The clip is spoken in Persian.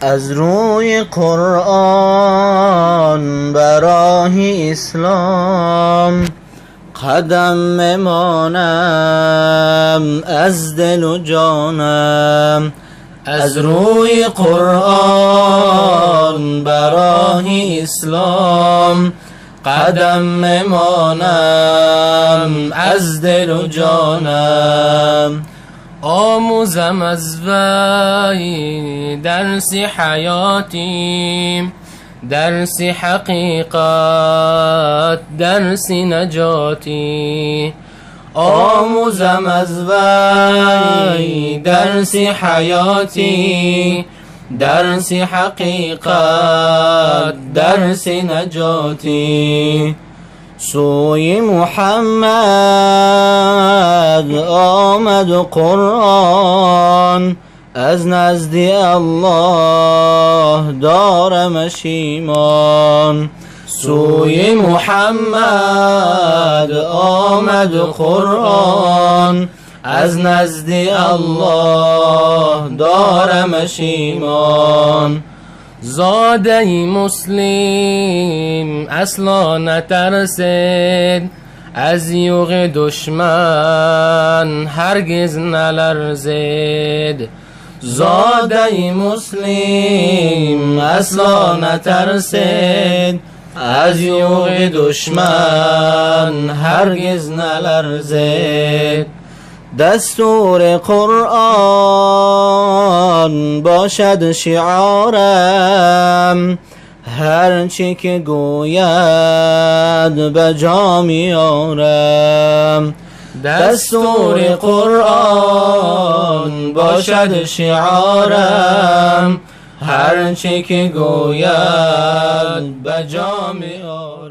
از روی قرآن براه اسلام قدم میمانم از دل و جانم. از روی قرآن براه اسلام قدم میمانم از دل و جانم. آموزم از وی درس حیاتی، درس حقیقت، درس نجاتی. آموزم از وی درس حیاتی، درس حقیقت، درس نجاتی. سوی محمد آمد قرآن، از نزد الله دارمش ایمان. سوی محمد آمد قرآن، از نزد الله دارمش ایمان. زاده مسلم اصلا نترسید، از یوغ دشمن هرگز نلرزید. زاده مسلم اصلا نترسید، از یوغ دشمن هرگز نلرزید. دستور قرآن باشد شعارم، هرچی که گوید به جا میارم. دستور قرآن باشد شعارم، هرچی که گوید به جا میارم.